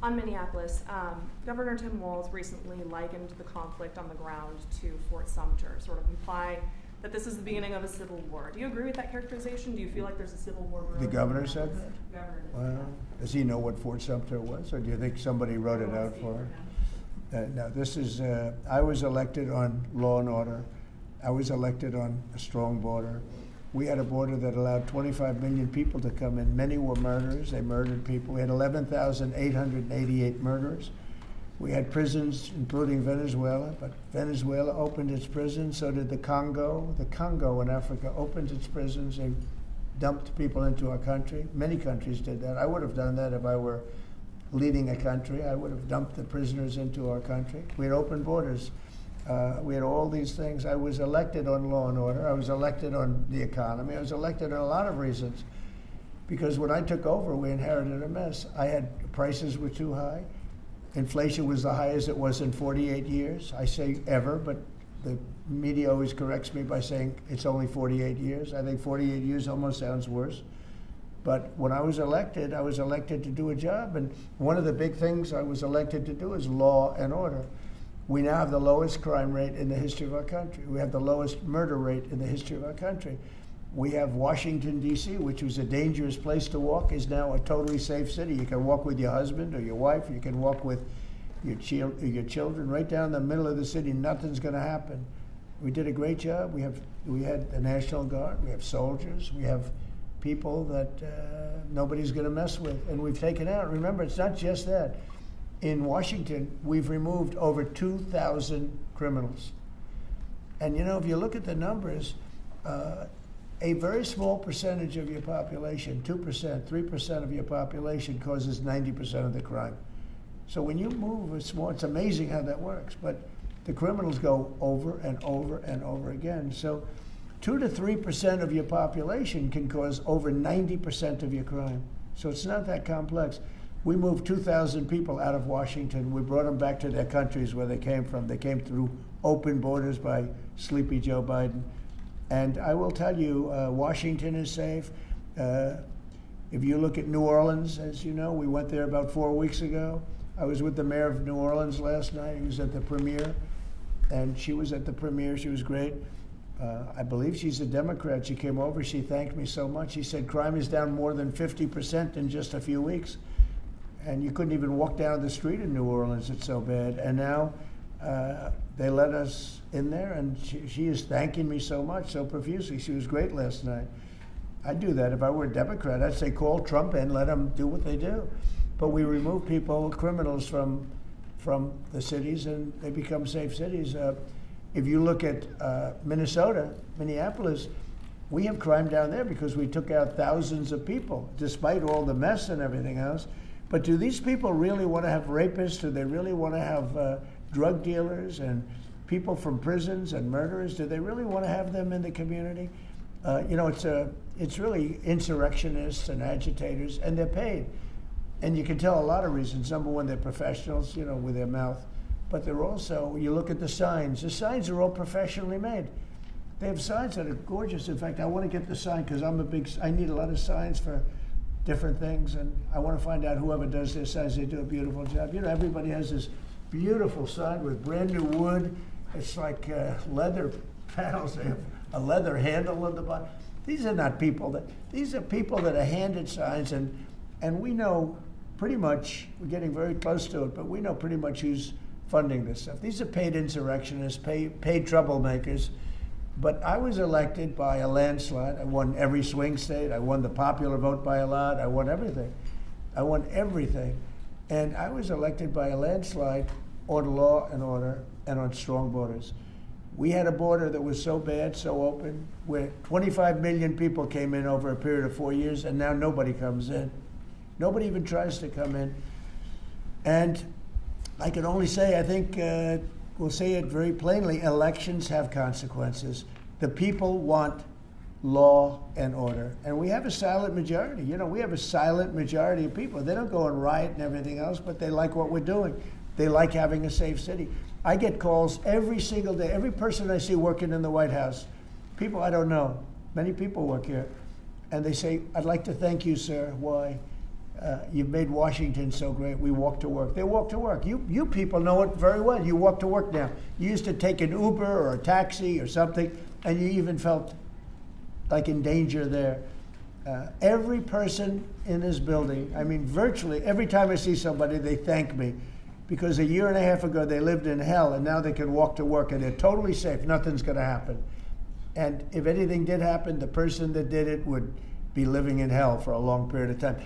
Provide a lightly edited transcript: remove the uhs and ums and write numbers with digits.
On Minneapolis, Governor Tim Walz recently likened the conflict on the ground to Fort Sumter, sort of imply that this is the beginning of a civil war. Do you agree with that characterization? Do you feel like there's a civil war brewing? The governor said that? Governor did. Well, does he know what Fort Sumter was, or do you think somebody wrote it out for him? No, this is, I was elected on law and order. I was elected on a strong border. We had a border that allowed 25 million people to come in. Many were murderers. They murdered people. We had 11,888 murderers. We had prisons, including Venezuela, but Venezuela opened its prisons. So did the Congo. The Congo in Africa opened its prisons and dumped people into our country. Many countries did that. I would have done that if I were leading a country. I would have dumped the prisoners into our country. We had open borders. We had all these things. I was elected on law and order. I was elected on the economy. I was elected on a lot of reasons. Because when I took over, we inherited a mess. Prices were too high. Inflation was the highest it was in 48 years. I say ever, but the media always corrects me by saying it's only 48 years. I think 48 years almost sounds worse. But when I was elected to do a job. And one of the big things I was elected to do is law and order. We now have the lowest crime rate in the history of our country. We have the lowest murder rate in the history of our country. We have Washington, D.C., which was a dangerous place to walk, is now a totally safe city. You can walk with your husband or your wife. You can walk with your children right down the middle of the city. Nothing's going to happen. We did a great job. We had the National Guard. We have soldiers. We have people that nobody's going to mess with. And we've taken out. Remember, it's not just that. In Washington, we've removed over 2,000 criminals. And if you look at the numbers, a very small percentage of your population, 2%, 3% of your population causes 90% of the crime. So when you move, it's amazing how that works. But the criminals go over and over and over again. So 2 to 3% of your population can cause over 90% of your crime. So it's not that complex. We moved 2,000 people out of Washington. We brought them back to their countries where they came from. They came through open borders by sleepy Joe Biden. And I will tell you, Washington is safe. If you look at New Orleans, as you know, we went there about 4 weeks ago. I was with the mayor of New Orleans last night. He was at the premiere, and she was at the premiere. She was great. I believe she's a Democrat. She came over. She thanked me so much. She said crime is down more than 50% in just a few weeks. And you couldn't even walk down the street in New Orleans, it's so bad. And now they let us in there, and she is thanking me so much, so profusely. She was great last night. I'd do that if I were a Democrat. I'd say call Trump in, let them do what they do. But we remove people, criminals, from the cities, and they become safe cities. If you look at Minnesota, Minneapolis, we have crime down there because we took out thousands of people, despite all the mess and everything else. But do these people really want to have rapists? Do they really want to have drug dealers and people from prisons and murderers? Do they really want to have them in the community? It's really insurrectionists and agitators, and they're paid. And you can tell a lot of reasons. Number one, they're professionals, with their mouth. But they're also, you look at the signs are all professionally made. They have signs that are gorgeous. In fact, I want to get the sign because I need a lot of signs for different things, and I want to find out whoever does their signs, they do a beautiful job. Everybody has this beautiful sign with brand new wood. It's like leather panels. They have a leather handle on the bottom. These are not people these are people that are handed signs, and we know pretty much, we're getting very close to it, but we know pretty much who's funding this stuff. These are paid insurrectionists, paid troublemakers. But I was elected by a landslide. I won every swing state. I won the popular vote by a lot. I won everything. And I was elected by a landslide on law and order and on strong borders. We had a border that was so bad, so open, where 25 million people came in over a period of 4 years, and now nobody comes in. Nobody even tries to come in. And I can only say, I think, we'll say it very plainly, elections have consequences. The people want law and order. And we have a silent majority. We have a silent majority of people. They don't go and riot and everything else, but they like what we're doing. They like having a safe city. I get calls every single day. Every person I see working in the White House, people I don't know, many people work here, and they say, I'd like to thank you, sir. Why? You've made Washington so great. We walk to work. They walk to work. You people know it very well. You walk to work now. You used to take an Uber or a taxi or something, and you even felt like in danger there. Every person in this building, I mean, virtually every time I see somebody, they thank me, because a year and a half ago they lived in hell, and now they can walk to work and they're totally safe. Nothing's going to happen. And if anything did happen, the person that did it would be living in hell for a long period of time.